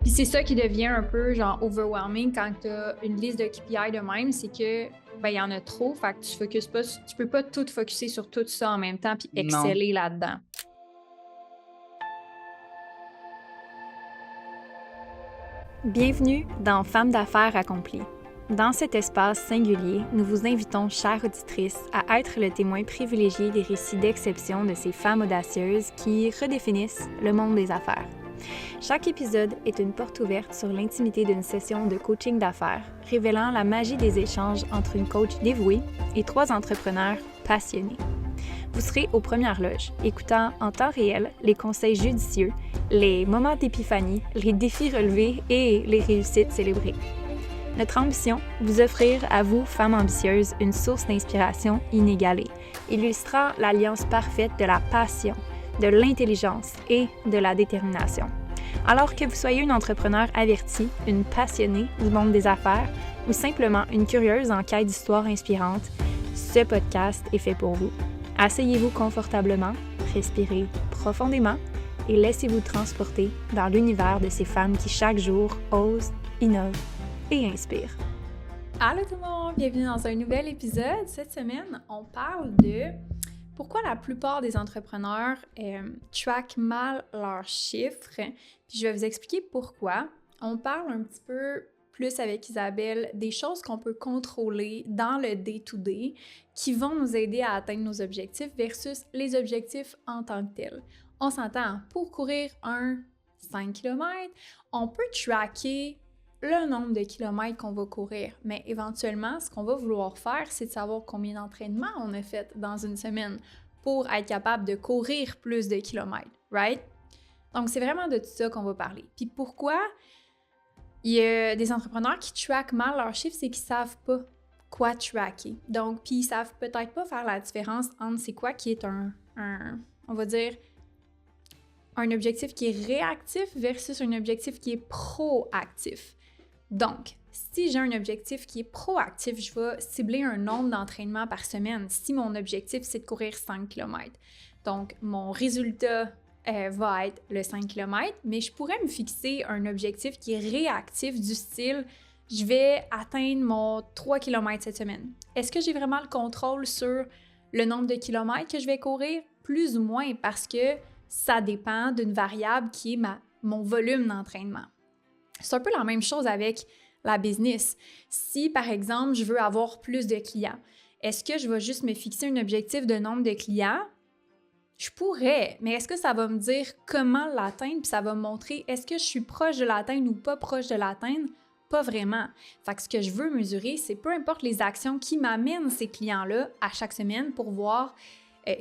Puis c'est ça qui devient un peu genre overwhelming quand tu as une liste de KPI de même, c'est que ben il y en a trop, fait que tu peux pas tout focusser sur tout ça en même temps puis Non. exceller là-dedans. Bienvenue dans Femmes d'affaires accomplies. Dans cet espace singulier, nous vous invitons, chères auditrices, à être le témoin privilégié des récits d'exception de ces femmes audacieuses qui redéfinissent le monde des affaires. Chaque épisode est une porte ouverte sur l'intimité d'une session de coaching d'affaires, révélant la magie des échanges entre une coach dévouée et trois entrepreneurs passionnés. Vous serez aux premières loges, écoutant en temps réel les conseils judicieux, les moments d'épiphanie, les défis relevés et les réussites célébrées. Notre ambition, vous offrir à vous, femmes ambitieuses, une source d'inspiration inégalée, illustrant l'alliance parfaite de la passion, de l'intelligence et de la détermination. Alors que vous soyez une entrepreneur avertie, une passionnée du monde des affaires ou simplement une curieuse en quête d'histoires inspirantes, ce podcast est fait pour vous. Asseyez-vous confortablement, respirez profondément et laissez-vous transporter dans l'univers de ces femmes qui chaque jour osent, innovent et inspirent. Allô tout le monde, bienvenue dans un nouvel épisode. Cette semaine, on parle de pourquoi la plupart des entrepreneurs traquent mal leurs chiffres. Puis je vais vous expliquer pourquoi. On parle un petit peu plus avec Isabelle des choses qu'on peut contrôler dans le day-to-day qui vont nous aider à atteindre nos objectifs versus les objectifs en tant que tels. On s'entend, pour courir un 5 km, on peut tracker le nombre de kilomètres qu'on va courir, mais éventuellement, ce qu'on va vouloir faire, c'est de savoir combien d'entraînements on a fait dans une semaine pour être capable de courir plus de kilomètres, right? Donc, c'est vraiment de tout ça qu'on va parler. Puis pourquoi il y a des entrepreneurs qui traquent mal leurs chiffres, c'est qu'ils savent pas quoi tracker. Donc, puis ils savent peut-être pas faire la différence entre c'est quoi qui est on va dire, un objectif qui est réactif versus un objectif qui est proactif. Donc, si j'ai un objectif qui est proactif, je vais cibler un nombre d'entraînements par semaine. Si mon objectif, c'est de courir 5 km. Donc, mon résultat va être le 5 km, mais je pourrais me fixer un objectif qui est réactif du style « je vais atteindre mon 3 km cette semaine ». Est-ce que j'ai vraiment le contrôle sur le nombre de kilomètres que je vais courir? Plus ou moins, parce que ça dépend d'une variable qui est mon volume d'entraînement. C'est un peu la même chose avec la business. Si, par exemple, je veux avoir plus de clients, est-ce que je vais juste me fixer un objectif de nombre de clients? Je pourrais, mais est-ce que ça va me dire comment l'atteindre, puis ça va me montrer est-ce que je suis proche de l'atteindre ou pas proche de l'atteindre? Pas vraiment. Fait que ce que je veux mesurer, c'est peu importe les actions qui m'amènent ces clients-là à chaque semaine pour voir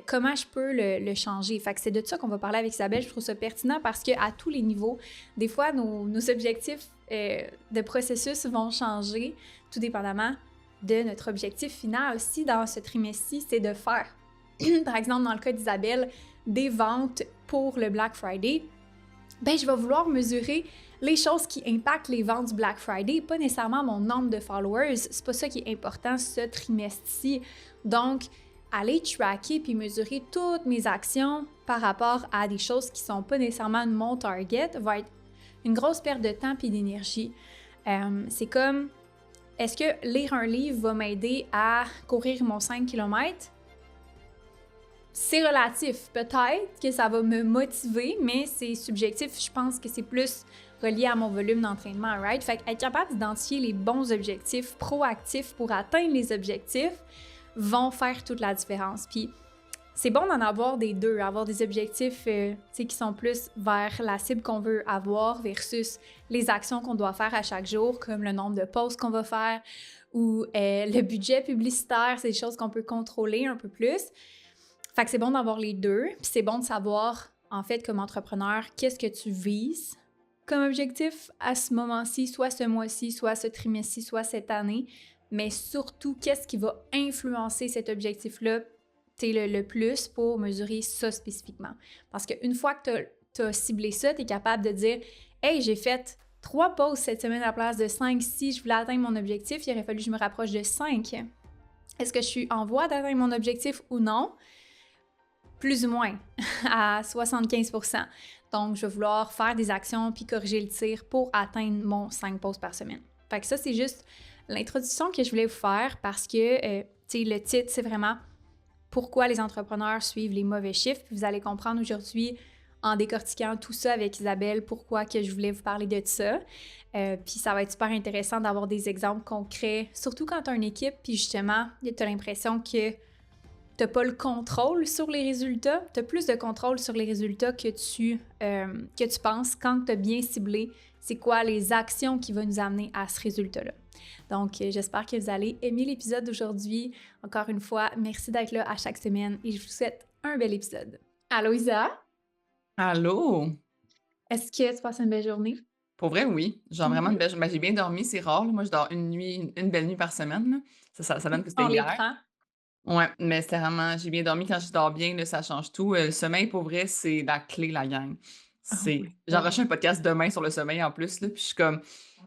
comment je peux le changer. Fait que c'est de ça qu'on va parler avec Isabelle. Je trouve ça pertinent parce qu'à tous les niveaux, des fois, nos objectifs de processus vont changer tout dépendamment de notre objectif final. Si dans ce trimestre-ci, c'est de faire, par exemple, dans le cas d'Isabelle, des ventes pour le Black Friday, ben je vais vouloir mesurer les choses qui impactent les ventes du Black Friday, pas nécessairement mon nombre de followers. C'est pas ça qui est important ce trimestre-ci. Donc, aller tracker puis mesurer toutes mes actions par rapport à des choses qui sont pas nécessairement mon target va être une grosse perte de temps et d'énergie. C'est comme, est-ce que lire un livre va m'aider à courir mon 5 km? C'est relatif. Peut-être que ça va me motiver, mais c'est subjectif. Je pense que c'est plus relié à mon volume d'entraînement, right? Fait qu'être capable d'identifier les bons objectifs proactifs pour atteindre les objectifs vont faire toute la différence. Puis c'est bon d'en avoir des deux, avoir des objectifs qui sont plus vers la cible qu'on veut avoir versus les actions qu'on doit faire à chaque jour, comme le nombre de posts qu'on va faire ou le budget publicitaire, c'est des choses qu'on peut contrôler un peu plus. Fait que c'est bon d'avoir les deux, puis c'est bon de savoir, en fait, comme entrepreneur, qu'est-ce que tu vises comme objectif à ce moment-ci, soit ce mois-ci, soit ce trimestre-ci, soit cette année, mais surtout, qu'est-ce qui va influencer cet objectif-là le plus pour mesurer ça spécifiquement. Parce qu'une fois que tu as ciblé ça, tu es capable de dire « Hey, j'ai fait 3 posts cette semaine à la place de 5. Si je voulais atteindre mon objectif, il aurait fallu que je me rapproche de 5. Est-ce que je suis en voie d'atteindre mon objectif ou non? » plus ou moins à 75%. Donc, je vais vouloir faire des actions puis corriger le tir pour atteindre mon 5 pauses par semaine. Fait que ça, c'est juste l'introduction que je voulais vous faire parce que, tu sais, le titre, c'est vraiment pourquoi les entrepreneurs suivent les mauvais chiffres. Puis vous allez comprendre aujourd'hui, en décortiquant tout ça avec Isabelle, pourquoi que je voulais vous parler de ça. Puis ça va être super intéressant d'avoir des exemples concrets, surtout quand tu as une équipe, puis justement, tu as l'impression que tu n'as pas le contrôle sur les résultats. Tu as plus de contrôle sur les résultats que tu penses quand tu as bien ciblé c'est quoi les actions qui vont nous amener à ce résultat-là. Donc, j'espère que vous allez aimer l'épisode d'aujourd'hui. Encore une fois, merci d'être là à chaque semaine et je vous souhaite un bel épisode. Allô, Isa? Allô? Est-ce que tu passes une belle journée? Pour vrai, oui. Genre vraiment une belle journée. Ben, j'ai bien dormi, c'est rare. Là. Moi, je dors une belle nuit par semaine. Là. Ça donne que c'était On les hier. prend. Ouais, mais c'était vraiment... J'ai bien dormi. Quand je dors bien, là, ça change tout. Le sommeil, pour vrai, c'est la clé, la gang. J'enregistre un podcast demain sur le sommeil en plus. Là, puis je suis comme...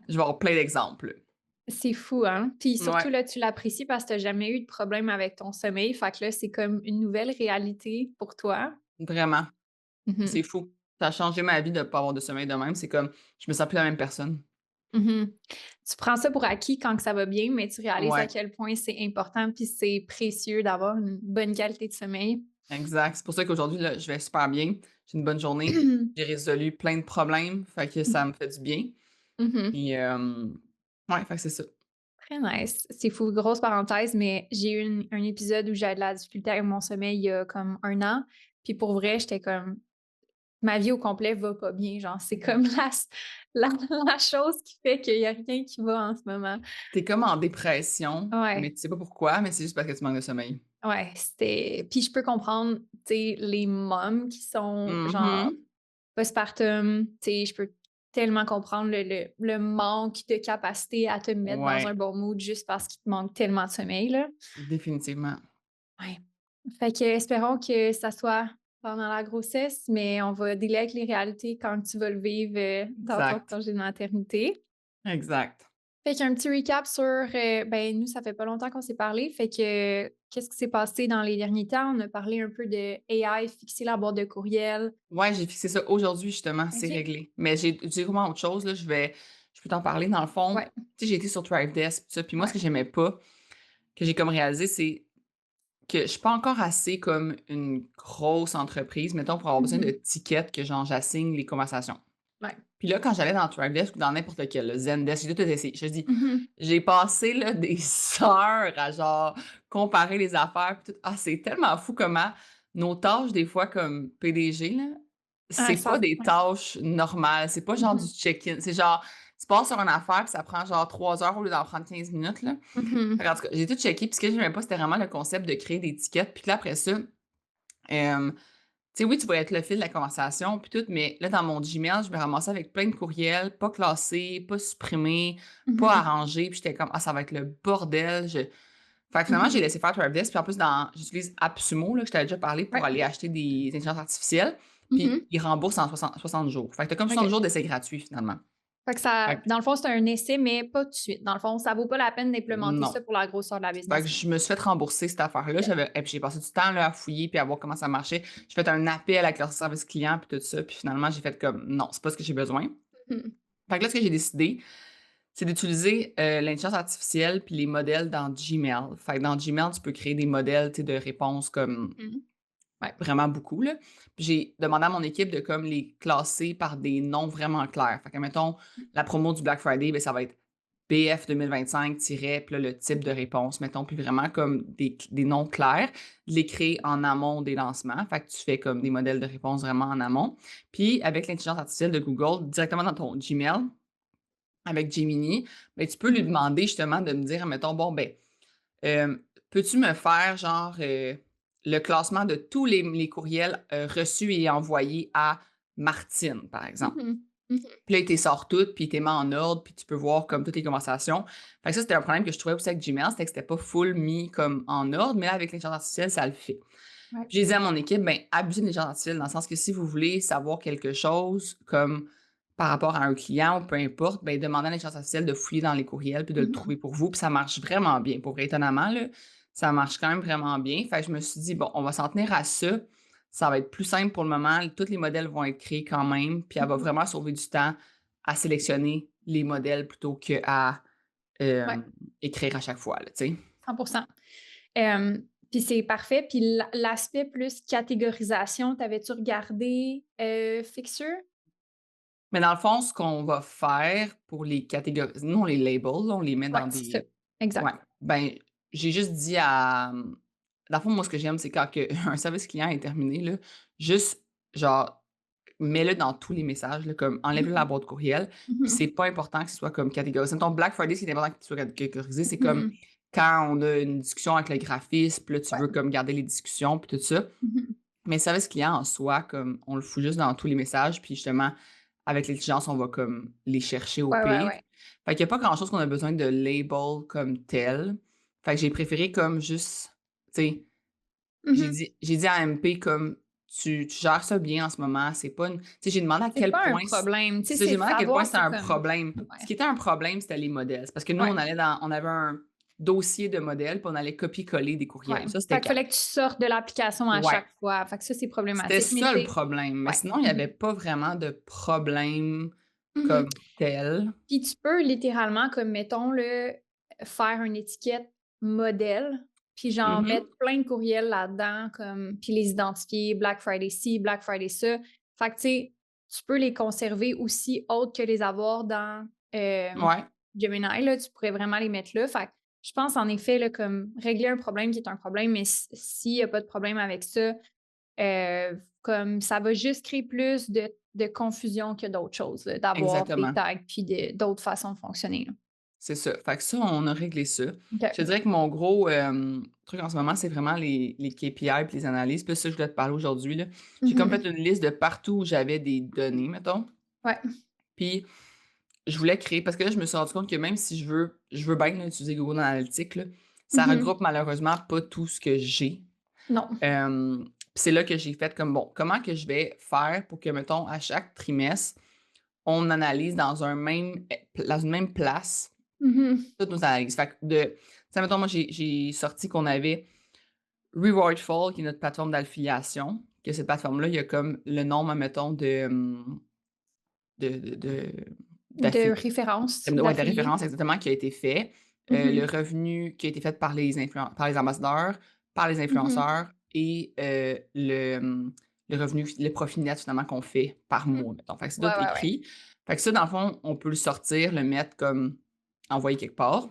Je vais avoir plein d'exemples. C'est fou, hein? Puis surtout, Ouais. là, tu l'apprécies parce que tu n'as jamais eu de problème avec ton sommeil. Fait que là, c'est comme une nouvelle réalité pour toi. Vraiment. Mhm. C'est fou. Ça a changé ma vie de ne pas avoir de sommeil de même. C'est comme... Je me sens plus la même personne. Mhm. Tu prends ça pour acquis quand que ça va bien, mais tu réalises Ouais. à quel point c'est important puis c'est précieux d'avoir une bonne qualité de sommeil. Exact. C'est pour ça qu'aujourd'hui, là, je vais super bien. J'ai une bonne journée. J'ai résolu plein de problèmes. Fait que ça me fait du bien. Mhm. Puis, ouais, fait que c'est ça. Très nice. C'est fou, grosse parenthèse, mais j'ai eu un épisode où j'avais de la difficulté avec mon sommeil il y a comme 1 an. Puis pour vrai, j'étais comme, ma vie au complet va pas bien. Genre, c'est comme la chose qui fait qu'il y a rien qui va en ce moment. T'es comme en dépression, Ouais. mais tu sais pas pourquoi, mais c'est juste parce que tu manques de sommeil. Ouais, c'était. Puis je peux comprendre, tu sais, les mômes qui sont genre Mhm. postpartum, tu sais, je peux tellement comprendre le manque de capacité à te mettre dans un Ouais, bon mood juste parce qu'il te manque tellement de sommeil, là. définitivement. Ouais. Fait que espérons que ça soit pendant la grossesse, mais on va dealer avec les réalités quand tu vas le vivre dans ton Exact. congé de maternité. Exact. Fait qu'un petit recap sur, ben nous, ça fait pas longtemps qu'on s'est parlé. Fait que qu'est-ce qui s'est passé dans les derniers temps? On a parlé un peu de AI, fixer la boîte de courriel. Ouais, j'ai fixé ça aujourd'hui, justement, c'est OK. réglé. Mais j'ai vraiment autre chose, là. Je peux t'en parler. Dans le fond, Ouais, tu sais, j'ai été sur Thrive Desk, pis ça. Puis moi, ce ouais. que j'aimais pas, que j'ai comme réalisé, c'est que je suis pas encore assez comme une grosse entreprise, mettons, pour avoir besoin de Mhm. tickets que genre j'assigne les conversations. Ouais. Puis là, quand j'allais dans Thrivedesk ou dans n'importe lequel, le Zendesk, j'ai tout essayé. Je te dis, Mhm. j'ai passé là, des heures à genre comparer les affaires. Puis tout. Ah, c'est tellement fou comment nos tâches, des fois, comme PDG, là, Ah, c'est ça, pas des ouais. tâches normales. C'est pas genre du Mhm. check-in. C'est genre, tu passes sur une affaire, puis ça prend genre 3 heures au lieu d'en prendre 15 minutes. Là. Mhm. Fait qu'en tout cas, j'ai tout checké. Puis ce que j'aimais pas, c'était vraiment le concept de créer des tickets. Puis là, après ça, tu sais, oui, tu vas être le fil de la conversation, puis tout, mais là, dans mon Gmail, je me ramassais avec plein de courriels, pas classés, pas supprimés, pas Mhm. arrangés, puis j'étais comme, ah, ça va être le bordel. Fait que finalement, j'ai Mhm. laissé faire Thrivedesk, puis en plus, j'utilise AppSumo, là, que je t'avais déjà parlé pour Ouais. aller acheter des intelligences artificielles, puis Mhm. ils remboursent en 60 jours. Fait que t'as comme 60 OK. jours d'essai gratuit, finalement. Fait que ça, Fait que dans le fond, c'est un essai, mais pas tout de suite. Dans le fond, ça vaut pas la peine d'implémenter non. ça pour la grosseur de la Fait business. que je me suis fait rembourser cette affaire-là. OK. Et puis j'ai passé du temps là, à fouiller puis à voir comment ça marchait. J'ai fait un appel avec leur service client puis tout ça. Puis finalement, j'ai fait comme non, c'est pas ce que j'ai besoin. Mhm. Fait que là, ce que j'ai décidé, c'est d'utiliser l'intelligence artificielle puis les modèles dans Gmail. Fait que dans Gmail, tu peux créer des modèles tu sais, de réponses comme Mhm. Ouais. vraiment beaucoup. Là. Puis j'ai demandé à mon équipe de comme les classer par des noms vraiment clairs. Fait que, mettons, la promo du Black Friday, ben, ça va être BF 2025, puis là, le type de réponse, mettons, puis vraiment comme des noms clairs, de les créer en amont des lancements. Fait que tu fais comme des modèles de réponse vraiment en amont. Puis avec l'intelligence artificielle de Google, directement dans ton Gmail, avec Gemini, ben, tu peux lui Mhm. demander justement de me dire, mettons, bon, ben, peux-tu me faire genre le classement de tous les courriels reçus et envoyés à Martine, par exemple? Mhm. Mhm. Puis là, il te sort tout, puis il te met en ordre, puis tu peux voir comme toutes les conversations. Fait que ça, c'était un problème que je trouvais aussi avec Gmail, c'était que c'était pas full mis comme en ordre, mais là, avec l'intelligence artificielle, ça le fait. Ouais. Puis j'ai dit à mon équipe, ben, abusez de l'intelligence artificielle dans le sens que si vous voulez savoir quelque chose comme par rapport à un client ou peu importe, ben, demandez à l'intelligence artificielle de fouiller dans les courriels puis de le Mhm. trouver pour vous. Puis ça marche vraiment bien. Pour vrai, étonnamment, là, ça marche quand même vraiment bien. Fait que je me suis dit, bon, on va s'en tenir à ça. ça va être plus simple pour le moment. Tous les modèles vont être créés quand même, puis elle va vraiment sauver du temps à sélectionner les modèles plutôt qu'à Ouais, écrire à chaque fois, là, tu sais. 100%. Puis c'est parfait. Puis l'aspect plus catégorisation, t'avais-tu regardé Fixer? Mais dans le fond, ce qu'on va faire pour les catégories, nous, on les label, là, on les met Ouais, dans c'est ça. des. Ouais. Exact. Ben, j'ai juste dit à. Dans le fond, moi, ce que j'aime, c'est quand un service client est terminé, là, juste, genre, mets-le dans tous les messages, là, comme enlève-le la Mhm. boîte courriel. Puis Mhm. c'est pas important que ce soit comme catégorisé. Ton Black Friday, ce qui est important que ce soit catégorisé, c'est comme Mhm. quand on a une discussion avec le graphiste, puis là, tu Ouais. veux comme garder les discussions, puis tout ça. Mhm. Mais le service client en soi, comme on le fout juste dans tous les messages, puis justement, avec l'intelligence, on va comme les chercher au Ouais, ouais, pire. ouais. Fait qu'il n'y a pas grand-chose qu'on a besoin de label comme tel. Fait que j'ai préféré comme juste, tu sais, Mhm. j'ai dit à MP comme tu gères ça bien en ce moment, c'est pas une. Tu sais, j'ai demandé à C'est quel pas un point. problème. Tu sais, C'est ça, j'ai c'est demandé à quel point savoir, c'était c'est un comme. problème. Ce Ouais. qui était un problème, c'était les modèles. C'est parce que nous, Ouais. on avait un dossier de modèles, puis on allait copier-coller des Ouais. courriels. Ça, c'était Fait qu'il quatre. fallait que tu sortes de l'application à Ouais. chaque fois. Fait que ça, c'est C'était problématique. Mais ça le c'est. problème. Mais Ouais. sinon, il n'y avait Mhm. pas vraiment de problème Mhm. comme tel. Puis tu peux littéralement, comme mettons, faire une étiquette modèle, puis genre Mhm. mettre plein de courriels là-dedans, comme, puis les identifier, Black Friday ci, Black Friday ça. Fait que tu sais, tu peux les conserver aussi autres que les avoir dans Ouais. Gemini, là, tu pourrais vraiment les mettre là. Fait que je pense en effet, là, comme régler un problème qui est un problème, mais s'il n'y a pas de problème avec ça, comme ça va juste créer plus de confusion que d'autres choses, là, d'avoir des Exactement. tags puis d'autres façons de fonctionner, là. C'est ça. Fait que ça, on a réglé ça. OK. Je te dirais que mon gros truc en ce moment, c'est vraiment les KPI et les analyses. Puis ça, je voulais te parler aujourd'hui, là. J'ai comme fait Mhm. une liste de partout où j'avais des données, mettons. Ouais. Puis je voulais créer, parce que là, je me suis rendu compte que même si je veux bien là, utiliser Google Analytics, là, ça Mhm. regroupe malheureusement pas tout ce que j'ai. Non. Puis c'est là que j'ai fait comme, bon, comment que je vais faire pour que, mettons, à chaque trimestre, on analyse dans une même place Mhm. toutes nos analyses. Fait que tu mettons, moi, j'ai sorti qu'on avait Rewardful, qui est notre plateforme d'affiliation, que cette plateforme-là, il y a comme le nombre, mettons, de, De d'affi- référence, ouais, de d'affiliés. référence exactement qui a été fait, le Mhm. revenu qui a été fait par les ambassadeurs, par les Mhm. influenceurs et le revenu, le profit net finalement qu'on fait par Mhm. mois, mettons. Fait que c'est Ouais, tout ouais, ouais. écrit. Fait que ça, dans le fond, on peut le sortir, le mettre comme envoyer quelque part.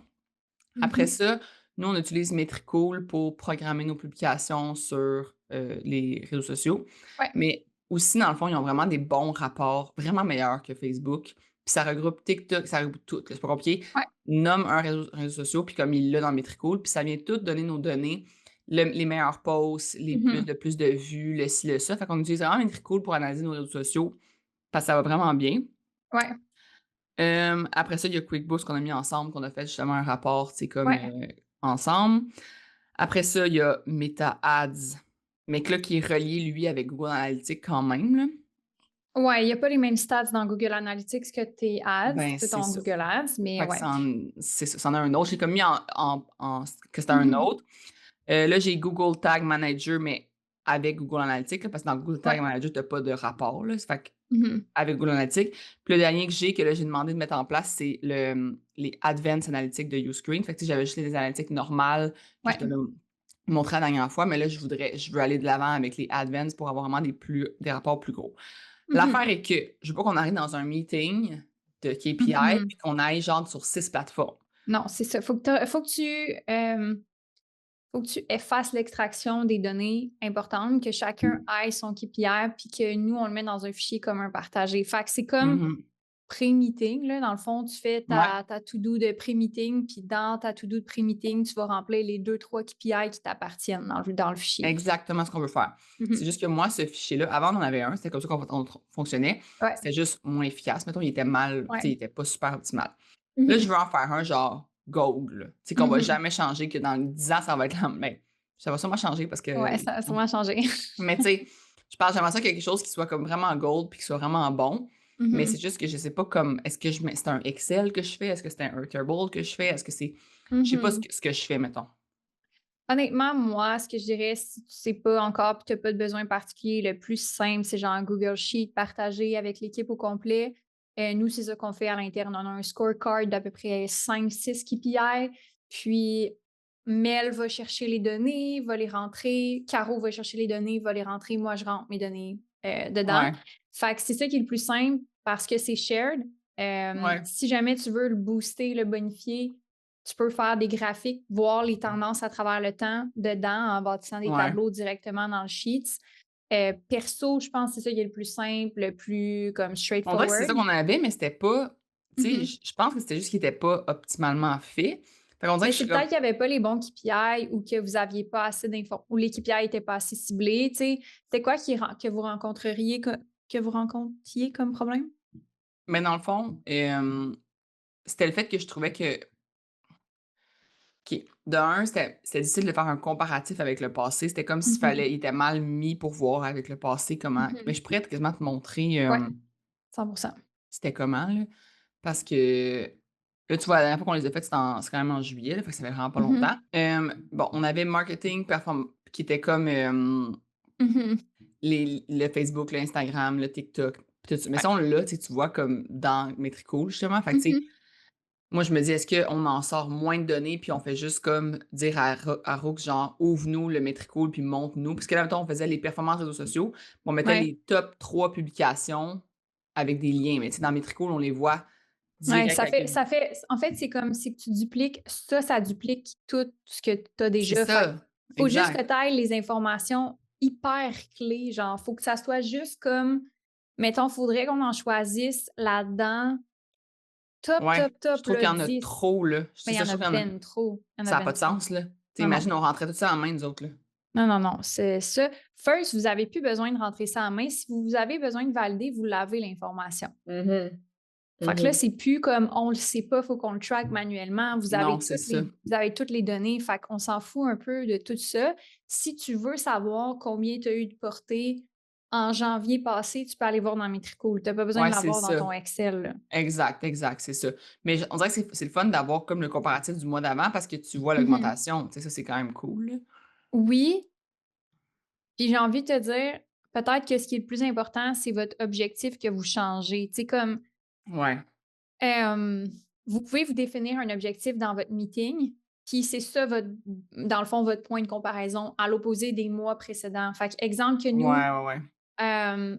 Après Mhm. ça, nous, on utilise Metricool pour programmer nos publications sur les réseaux sociaux. Ouais. Mais aussi, dans le fond, ils ont vraiment des bons rapports, vraiment meilleurs que Facebook. Puis ça regroupe TikTok, ça regroupe tout. Là, c'est pas compliqué. Ouais. Nomme un réseau social, puis comme il l'a dans Metricool, puis ça vient tout donner nos données, les meilleurs posts, Mhm. le plus de vues, le ci, le ça. Fait qu'on utilise vraiment Metricool pour analyser nos réseaux sociaux, parce que ça va vraiment bien. Ouais. Après ça, il y a QuickBooks qu'on a mis ensemble, qu'on a fait justement un rapport, c'est comme Ouais. ensemble. Après ça, il y a Meta Ads, mais que là, qui est relié, lui, avec Google Analytics quand même, là. Ouais, il n'y a pas les mêmes stats dans Google Analytics que tes ads, Ben, que c'est ton ça. Google Ads, mais Fait que ouais. c'est ça, c'en a un autre. J'ai comme mis que c'était un Mhm. autre. Là, j'ai Google Tag Manager, mais avec Google Analytics, là, parce que dans Google Tag Ouais. Manager, tu n'as pas de rapport, là. Fait que Mhm. avec Google Analytics. Puis le dernier que là, j'ai demandé de mettre en place, c'est les Advanced Analytics de Uscreen. Fait que tu sais, j'avais juste les analytiques normales que je Ouais. t'avais montré la dernière fois, mais là, je veux aller de l'avant avec les Advanced pour avoir vraiment des rapports plus gros. Mhm. L'affaire est que je veux pas qu'on arrive dans un meeting de KPI Mhm. puis qu'on aille genre sur 6 plateformes. Non, c'est ça. Faut que tu effaces l'extraction des données importantes, que chacun aille son KPI, puis que nous, on le met dans un fichier commun partagé. Fait que c'est comme Mhm. pré-meeting, là. Dans le fond, tu fais Ouais, ta to-do de pré-meeting, puis dans ta to-do de pré-meeting, tu vas remplir les 2, 3 KPI qui t'appartiennent dans le fichier. exactement ce qu'on veut faire. C'est Mhm. juste que moi, ce fichier-là, avant, on en avait un, c'était comme ça qu'on fonctionnait. Ouais. C'était juste moins efficace. Mettons, il était mal, tu sais, Ouais. il était pas super optimal. Là, je Mhm. veux en faire un genre gold, là. Tu sais, qu'on va Mhm. jamais changer, que dans 10 ans, ça va être là. Mais ça va sûrement changer parce que. Ouais, ça a sûrement changé. Mais tu sais, je parle j'aimerais ça quelque chose qui soit comme vraiment gold puis qui soit vraiment bon. Mais c'est Mhm. juste que je sais pas comme. Est-ce que c'est un Excel que je fais? Est-ce que c'est un Airtable que je fais? Est-ce que c'est. Je sais pas Mhm. ce que je fais, mettons. Honnêtement, moi, ce que je dirais, si tu sais pas encore et tu n'as pas de besoin particulier, le plus simple, c'est genre un Google Sheet partagé avec l'équipe au complet. Nous, c'est ça qu'on fait à l'interne. On a un scorecard d'à peu près 5-6 KPI. Puis, Mel va chercher les données, va les rentrer. Caro va chercher les données, va les rentrer. Moi, je rentre mes données dedans. Ouais, Fait que c'est ça qui est le plus simple parce que c'est shared. ouais, Si jamais tu veux le booster, le bonifier, tu peux faire des graphiques, voir les tendances à travers le temps dedans en bâtissant des ouais. tableaux directement dans le Sheets. Perso, je pense que c'est ça qui est le plus simple, le plus comme On dirait que c'est straightforward. ça qu'on avait, mais c'était pas tu sais, Mhm. je pense que c'était juste qu'il était pas optimalement fait. Fait qu'on dirait Mais que je c'est suis peut-être comme qu'il n'y avait pas les bons KPI ou que vous n'aviez pas assez d'infos ou les KPI n'étaient pas assez ciblés. Tu sais. C'est quoi que vous rencontreriez que vous rencontriez comme problème? mais dans le fond, c'était le fait que je trouvais que OK, de un, c'était difficile de faire un comparatif avec le passé. C'était comme s'il Mhm. fallait il était mal mis pour voir avec le passé comment mais Mhm. je pourrais quasiment te montrer, Ouais, 100%. c'était comment, là. Parce que là, tu vois, la dernière fois qu'on les a faites, c'est quand même en juillet, là, fait que ça fait vraiment pas Mhm. longtemps. Bon, on avait marketing perform qui était comme, Mhm. le Facebook, l'Instagram, le TikTok, puis tout ça. Mais Ouais. ça, on l'a, tu vois, comme dans Metricool, justement. Fait que, tu sais, Mhm. moi, je me dis: «Est-ce qu'on en sort moins de données, puis on fait juste comme dire à Roux, genre: "Ouvre-nous le Metricool, puis montre-nous"?» Parce que là, mettons, on faisait les performances réseaux sociaux, puis on mettait Ouais. les top 3 publications avec des liens. Mais tu sais, dans Metricool, on les voit Ouais, direct avec une en fait, c'est comme si tu dupliques, ça duplique tout ce que tu as c'est déjà. Fait ça, faut juste que exact. tu ailles les informations hyper clés, genre, faut que ça soit juste comme, mettons, faudrait qu'on en choisisse là-dedans, top, Ouais, top, je top, trouve là, qu'il y en a 10. trop, là. Mais C'est il y ça, en je a trouve qu'il y en a ben trop. Il y en a ça a pas ben de trop. sens, là. Tu sais, Non, non. imagine, on rentrait tout ça en main, nous autres, là. Non, non, non. C'est ça. First, vous avez plus besoin de rentrer ça en main. Si vous avez besoin de valider, vous l'avez l'information. Mhm. Fait que là, Mhm. c'est plus comme on le sait pas, il faut qu'on le track manuellement. Non, c'est ça. Vous avez toutes les données. Fait qu'on s'en fout un peu de tout ça. Si tu veux savoir combien tu as eu de portée en janvier passé, tu peux aller voir dans Metricool. Tu n'as pas besoin de Ouais, c'est l'avoir dans ça. ton Excel, là. Exact, exact, c'est ça. Mais on dirait que c'est le fun d'avoir comme le comparatif du mois d'avant parce que tu vois Mhm. l'augmentation. Tu sais, ça, c'est quand même cool, là. Oui, puis j'ai envie de te dire, peut-être que ce qui est le plus important, c'est votre objectif que vous changez. Tu sais, comme Ouais, Euh, vous pouvez vous définir un objectif dans votre meeting, puis c'est ça, dans le fond, votre point de comparaison à l'opposé des mois précédents. Fait que, exemple que ouais, nous, ouais, ouais. euh,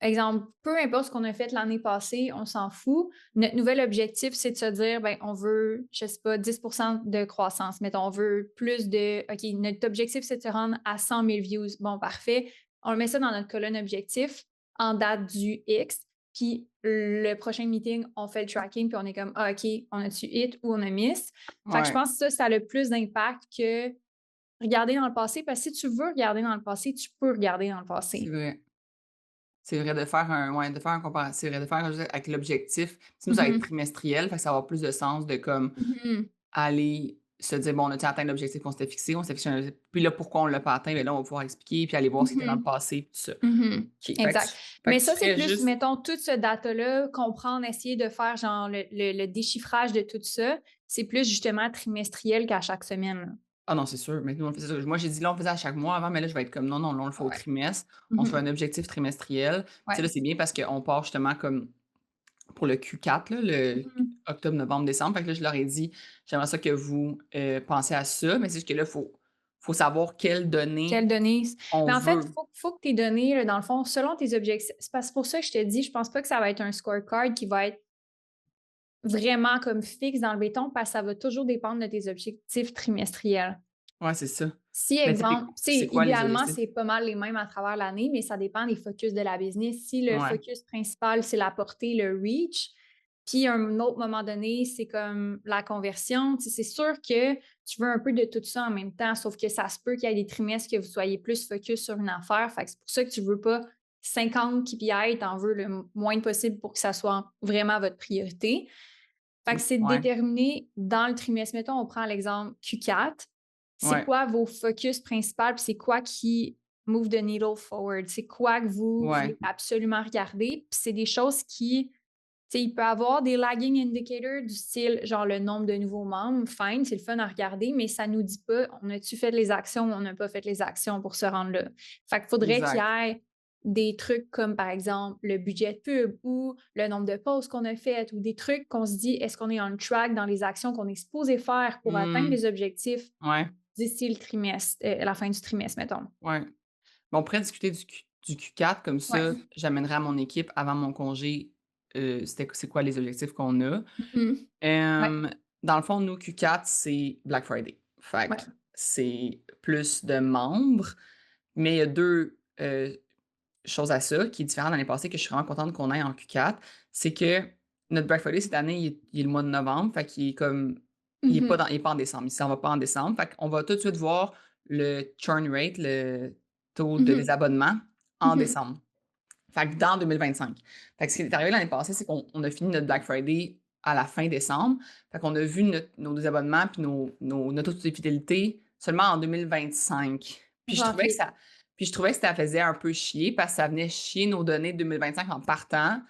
exemple, peu importe ce qu'on a fait l'année passée, on s'en fout. Notre nouvel objectif, c'est de se dire, ben, on veut, je sais pas, 10% de croissance. Mettons, on veut plus de. OK, notre objectif, c'est de se rendre à 100 000 views. Bon, parfait. On le met ça dans notre colonne objectif en date du X. Puis le prochain meeting, on fait le tracking, puis on est comme, ah, OK, on a-tu hit ou on a miss? Fait que je Ouais, pense que ça a le plus d'impact que regarder dans le passé, parce que si tu veux regarder dans le passé, tu peux regarder dans le c'est passé. vrai. C'est vrai de faire un ouais, de faire un comparatif, c'est vrai de faire juste avec l'objectif. Sinon, ça va être Mhm. trimestriel, fait que ça va avoir plus de sens de comme Mhm. aller se dire: «Bon, on a-tu atteint l'objectif qu'on s'était fixé? On s'était fixé un puis là, pourquoi on l'a pas atteint?» Bien là, on va pouvoir expliquer puis aller voir ce qui était dans le Mhm. passé puis tout ça. Mhm. OK, Exact. fait Mais que tu ça, c'est ferais plus, juste mettons, tout ce data-là, comprendre, essayer de faire genre le déchiffrage de tout ça. C'est plus justement trimestriel qu'à chaque semaine, là. ah non, c'est sûr, mais nous, on fait ça. Moi, j'ai dit: «Là, on le faisait à chaque mois avant», mais là, je vais être comme: «Non, non, là, on le fait au Ouais. trimestre». On se fait Mhm. un objectif trimestriel. Tu sais, là, Ouais. c'est bien parce qu'on part justement comme pour le Q4, là, le Mhm. octobre, novembre, décembre. Fait que là, je leur ai dit: «J'aimerais ça que vous, pensiez à ça», mais c'est juste que là, faut savoir quelles données Quelle donnée? on Mais en fait, veut. faut que tes données, là, dans le fond, selon tes objectifs. C'est pour ça que je te dis, je pense pas que ça va être un scorecard qui va être vraiment comme fixe dans le béton, parce que ça va toujours dépendre de tes objectifs trimestriels. Ouais, c'est ça. Si, Mais tu sais, exemple, tu c'est sais, quoi les idéalement, objectifs? c'est pas mal les mêmes à travers l'année, mais ça dépend des focus de la business. Si le Ouais, focus principal, c'est la portée, le reach, puis à un autre moment donné, c'est comme la conversion, tu sais, c'est sûr que tu veux un peu de tout ça en même temps, sauf que ça se peut qu'il y ait des trimestres que vous soyez plus focus sur une affaire. Fait que c'est pour ça que tu veux pas 50 KPI, t'en veux le moins possible pour que ça soit vraiment votre priorité. Fait que c'est de ouais, déterminer dans le trimestre. Mettons, on prend l'exemple Q4. C'est ouais, quoi vos focus principaux? Puis c'est quoi qui move the needle forward? C'est quoi que vous ouais, voulez absolument regarder? Puis c'est des choses qui Tu sais, il peut avoir des lagging indicators du style, genre le nombre de nouveaux membres, fine, c'est le fun à regarder, mais ça nous dit pas, on a-tu fait les actions ou on n'a pas fait les actions pour se rendre là. Fait qu'il faudrait qu'il y Exact. ait des trucs comme, par exemple, le budget de pub ou le nombre de posts qu'on a fait ou des trucs qu'on se dit, est-ce qu'on est on track dans les actions qu'on est supposé faire pour atteindre les objectifs Ouais, d'ici le trimestre, la fin du trimestre, mettons. ouais. Mais on pourrait discuter du Q4 comme Ouais. ça, j'amènerai à mon équipe avant mon congé, c'est quoi les objectifs qu'on a. Mhm. Ouais, Dans le fond, nous, Q4, c'est Black Friday. Fait ouais. que c'est plus de membres, mais il y a 2 choses à ça qui est différent de l'année passée que je suis vraiment contente qu'on aille en Q4. C'est que notre Black Friday cette année, il est le mois de novembre, fait qu'il est comme Mhm. il est pas en décembre, il s'en va pas en décembre. Fait qu'on va tout de suite voir le churn rate, le taux de Mhm. désabonnement en Mhm. décembre. Fait que dans 2025. Fait que ce qui est arrivé l'année passée, c'est qu'on a fini notre Black Friday à la fin décembre. Fait qu'on a vu nos désabonnements puis notre taux de fidélité seulement en 2025. Janvier. Puis je trouvais que ça faisait un peu chier parce que ça venait chier nos données de 2025 en partant.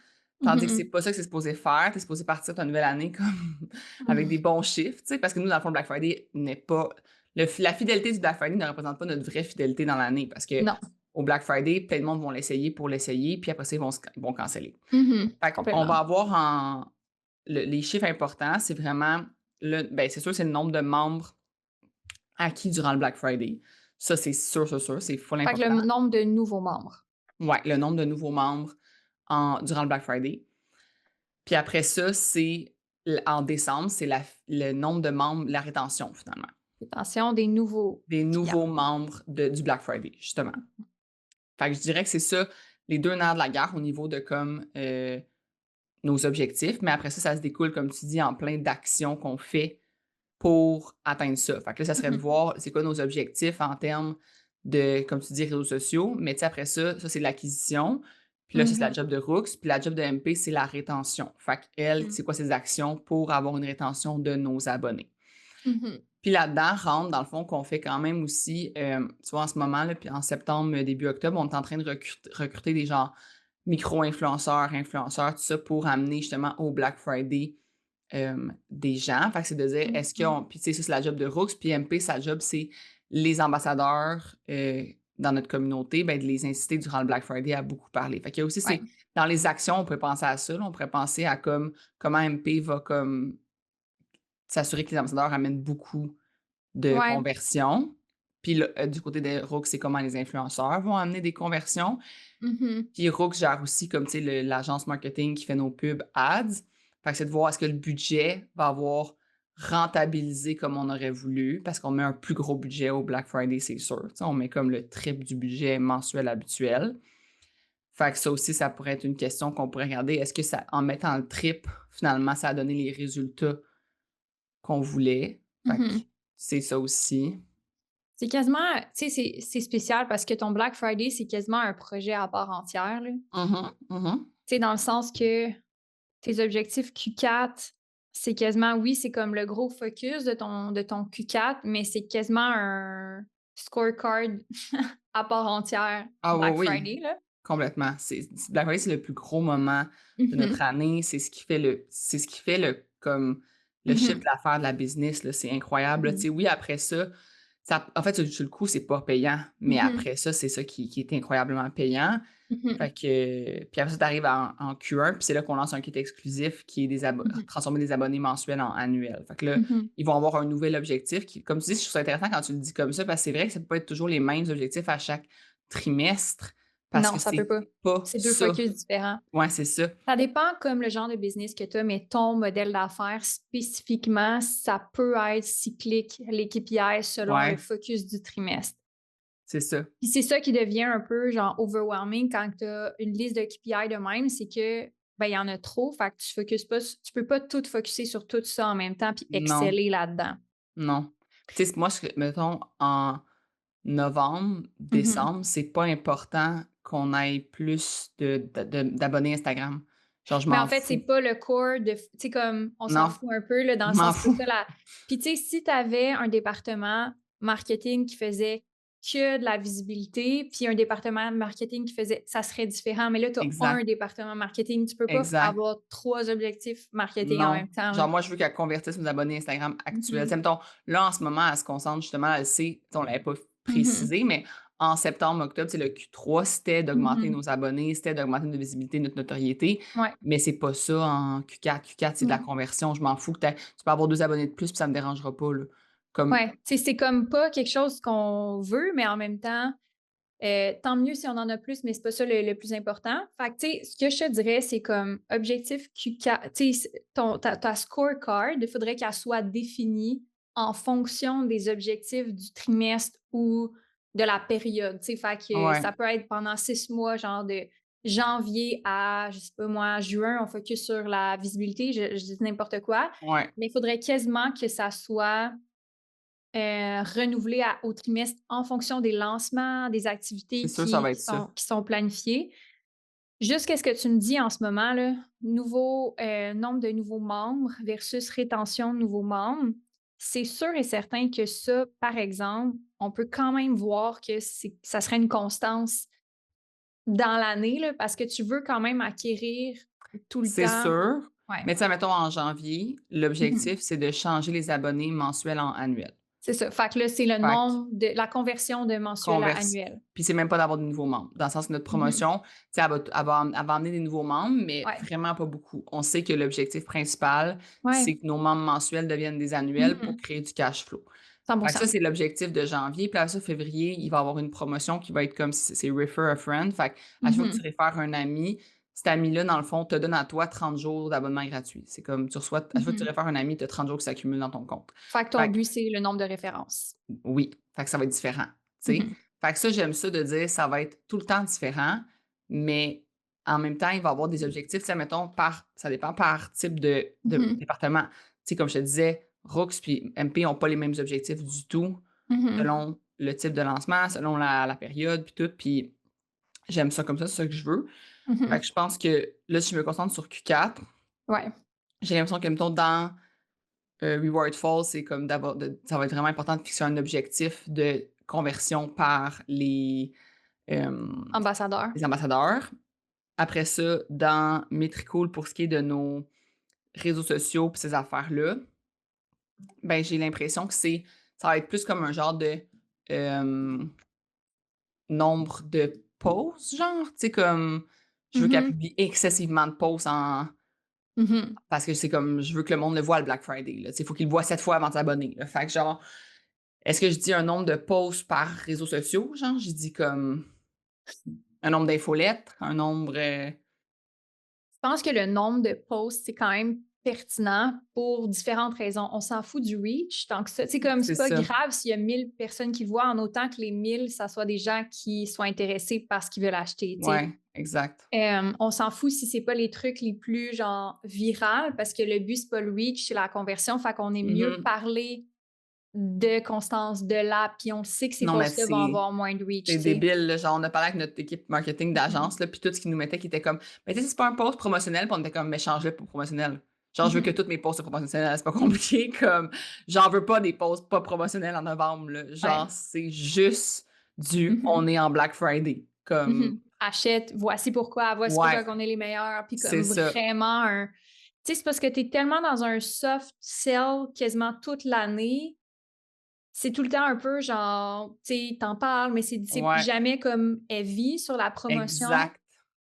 Tandis que c'est Mhm. pas ça que c'est supposé faire. Tu es supposé partir ta nouvelle année comme avec des Mhm. bons chiffres, tu sais, parce que nous, dans le fond, le Black Friday n'est pas. La fidélité du Black Friday ne représente pas notre vraie fidélité dans l'année parce que Non. au Black Friday, plein de monde vont l'essayer pour l'essayer, puis après ça, ils vont canceller. Mhm. Fait qu'on va Complètement. avoir les chiffres importants, c'est vraiment ben, c'est sûr, c'est le nombre de membres acquis durant le Black Friday. Ça, c'est sûr, c'est full Fait que important. le nombre de nouveaux membres. Ouais, le nombre de nouveaux membres durant le Black Friday. Puis après ça, c'est en décembre, c'est le nombre de membres, la rétention finalement, Attention, des nouveaux des clients. nouveaux membres du Black Friday, justement. Fait que je dirais que c'est ça, les deux nerfs de la guerre au niveau de comme nos objectifs. Mais après ça, ça se découle, comme tu dis, en plein d'actions qu'on fait pour atteindre ça. Fait que là, ça serait de Mhm. voir c'est quoi nos objectifs en termes de, comme tu dis, réseaux sociaux. Mais tu sais, après ça, c'est l'acquisition. Puis là, ça, c'est la Mhm. job de Rooks. Puis la job de MP, c'est la rétention. Fait qu'elle, c'est quoi ses actions pour avoir une rétention de nos abonnés. Mhm. Puis là-dedans rentre, dans le fond, qu'on fait quand même aussi, tu vois, en ce moment, là, puis en septembre, début octobre, on est en train de recruter des gens micro-influenceurs, influenceurs, tout ça, pour amener justement au Black Friday des gens. Fait que c'est de dire, est-ce Mhm. qu'on. Puis tu sais, ça, c'est la job de Rooks. Puis MP, sa job, c'est les ambassadeurs dans notre communauté, ben, de les inciter durant le Black Friday à beaucoup parler. Fait qu'il y a aussi, Ouais. c'est dans les actions, on pourrait penser à ça. Là, on pourrait penser à comme comment MP va comme s'assurer que les ambassadeurs amènent beaucoup de Ouais. conversions. Puis du côté de Rook, c'est comment les influenceurs vont amener des conversions. Mhm. Puis Rook gère aussi comme, tu sais, l'agence marketing qui fait nos pubs ads. Fait que c'est de voir est-ce que le budget va avoir rentabilisé comme on aurait voulu, parce qu'on met un plus gros budget au Black Friday, c'est sûr. Tu sais, on met comme le triple du budget mensuel habituel. Fait que ça aussi, ça pourrait être une question qu'on pourrait regarder. Est-ce que ça, en mettant le triple, finalement, ça a donné les résultats qu'on voulait? Fait que Mhm. c'est ça aussi. C'est quasiment, tu sais, c'est spécial parce que ton Black Friday, c'est quasiment un projet à part entière, là. Mhm, mhm. Tu sais, dans le sens que tes objectifs Q4, c'est quasiment, oui, c'est comme le gros focus de ton Q4, mais c'est quasiment un scorecard à part entière Ah oui, Black oui, Friday, là. complètement. Black Friday, c'est le plus gros moment de notre Mhm. année. C'est ce qui fait comme le chiffre Mhm. d'affaires de la business, là. C'est incroyable, là. Tu Mhm. sais, oui, après ça, en fait, sur le coup, c'est pas payant, mais Mhm. après ça, c'est ça qui est incroyablement payant. Mhm. Fait que, puis après ça, tu arrives en Q1, puis c'est là qu'on lance un kit exclusif qui est Mhm. transformer des abonnés mensuels en annuels. Fait que là, Mhm. ils vont avoir un nouvel objectif qui, comme tu dis, je trouve ça intéressant quand tu le dis comme ça, parce que c'est vrai que ça peut pas être toujours les mêmes objectifs à chaque trimestre, parce Non, que ça peut c'est pas. pas C'est deux ça. focus différents. Ouais, c'est ça. Ça dépend comme le genre de business que tu as, mais ton modèle d'affaires spécifiquement, ça peut être cyclique, les KPI selon le Ouais, focus du trimestre. c'est ça. Puis c'est ça qui devient un peu genre overwhelming quand tu as une liste de KPI de même, c'est que ben il y en a trop, fait que tu focuses pas, tu peux pas tout focuser sur tout ça en même temps puis Non, exceller là-dedans. non. Tu sais, moi, mettons, en novembre, Mhm. décembre, c'est pas important qu'on ait plus d'abonnés Instagram. Genre, je Mais en m'en fait, c'est fous. pas le core de, tu sais, comme on s'en Non, fout un peu là, dans je le m'en sens que fous. ça la. Puis tu sais, si tu avais un département marketing qui faisait que de la visibilité, puis un département marketing qui faisait, ça serait différent. Mais là, tu as un Exact, département marketing. Tu peux pas exact. avoir 3 objectifs marketing en Non. même temps, là. Genre, moi, je veux qu'elle convertisse mes abonnés Instagram actuels. Tu sais, Mhm. mettons, là, en ce moment, elle se concentre justement, elle sait, on l'avait pas Mhm. précisé, mais en septembre, octobre, c'est le Q3, c'était d'augmenter Mhm. nos abonnés, c'était d'augmenter notre visibilité, notre notoriété. Ouais. Mais c'est pas ça en Q4. Q4, c'est de la Non. conversion. Je m'en fous que tu peux avoir 2 abonnés de plus, puis ça me dérangera pas, là. Comme, Ouais. Tu sais, c'est comme pas quelque chose qu'on veut, mais en même temps, tant mieux si on en a plus, mais c'est pas ça le plus important. Fait que, tu sais, ce que je te dirais, c'est comme objectif Q4, tu sais, ta scorecard, il faudrait qu'elle soit définie en fonction des objectifs du trimestre ou de la période, tu sais. Fait que ouais, ça peut être pendant 6 mois, genre de janvier à, je sais pas moi, juin, on focus sur la visibilité, je dis n'importe quoi, ouais. mais il faudrait quasiment que ça soit renouvelé au trimestre en fonction des lancements, des C'est activités sûr, ça va être qui ça. sont planifiées. Juste qu'est-ce que tu me dis en ce moment, là, nombre de nouveaux membres versus rétention de nouveaux membres, c'est sûr et certain que ça, par exemple, on peut quand même voir que ça serait une constance dans l'année, là, parce que tu veux quand même acquérir tout le C'est temps. sûr. Ouais. Mais tu sais, mettons, en janvier, Mhm. l'objectif, c'est de changer les abonnés mensuels en annuels. C'est ça. Fait que là, c'est le Fait que nombre de la conversion de mensuel à converse. annuel. Puis c'est même pas d'avoir de nouveaux membres. Dans le sens que notre Mhm. promotion, tu sais, elle va amener des nouveaux membres, mais Ouais. vraiment pas beaucoup. On sait que l'objectif principal, Ouais. c'est que nos membres mensuels deviennent des annuels pour Mhm. créer du cash flow. Fait que ça, 100%. c'est l'objectif de janvier. Puis à ça, février, il va y avoir une promotion qui va être comme si c'est Refer a Friend. Fait que à chaque fois que tu Mhm. réfères un ami, cet ami-là, dans le fond, te donne à toi 30 jours d'abonnement gratuit. C'est comme tu reçois, à chaque fois que tu Mhm. réfères un ami, tu as 30 jours qui s'accumulent dans ton compte. Fait que ton Fait que but, c'est le nombre de références. oui, fait que ça va être différent, tu sais? Mhm. Fait que ça, j'aime ça de dire ça va être tout le temps différent, mais en même temps, il va y avoir des objectifs, tu sais, mettons, ça dépend par type de Mhm. département. Tu sais, comme je te disais, Rooks puis MP n'ont pas les mêmes objectifs du tout Mhm. selon le type de lancement, selon la période, puis tout. Puis j'aime ça comme ça, c'est ça que je veux. Fait Mhm. que je pense que là, si je me concentre sur Q4, Ouais. j'ai l'impression que, mettons, dans Reward Falls, c'est comme ça va être vraiment important de fixer un objectif de conversion par euh, Ambassadeur. les ambassadeurs. Après ça, dans Metricool, pour ce qui est de nos réseaux sociaux et ces affaires-là, ben, j'ai l'impression que ça va être plus comme un genre de euh, nombre de posts, genre, tu sais, comme je veux qu'elle Mhm. publie excessivement de posts Mhm. parce que c'est comme je veux que le monde le voit le Black Friday. Là. Il faut qu'il le voit 7 fois avant de s'abonner. Là. Fait que genre, est-ce que je dis un nombre de posts par réseaux sociaux? Genre, je dis comme un nombre d'infolettres, un nombre. Je pense que le nombre de posts, c'est quand même pertinent pour différentes raisons. On s'en fout du reach tant que ça. C'est comme, C'est c'est pas ça. grave s'il y a 1000 personnes qui le voient, en autant que les 1000, ça soit des gens qui soient intéressés par ce qu'ils veulent acheter, tu sais. Ouais, exact. On s'en fout si c'est pas les trucs les plus genre virales parce que le but c'est pas le reach, c'est la conversion. Fait qu'on est mieux Mhm. parler de Constance de là, puis on sait que ces Non, mais posts-là vont avoir moins de reach, c'est tu sais. débile. Là. Genre, on a parlé avec notre équipe marketing Mhm. d'agence, là, puis tout ce qu'ils nous mettait qui était comme, mais tu sais, c'est pas un post promotionnel, puis on était comme, mais change-le pour promotionnel. Genre, je veux que Mhm. tous mes posts soient promotionnels, c'est pas compliqué, comme, j'en veux pas des posts pas promotionnels en novembre, là. Genre, Ouais. c'est juste on Mhm. est en Black Friday. Comme, Mhm. Achète, voici pourquoi ouais, qu'on est les meilleurs, puis c'est comme ça. vraiment un. Tu sais, c'est parce que tu es tellement dans un soft sell quasiment toute l'année. C'est tout le temps un peu genre, tu sais, t'en parles, mais c'est Ouais, jamais comme heavy sur la promotion, exact.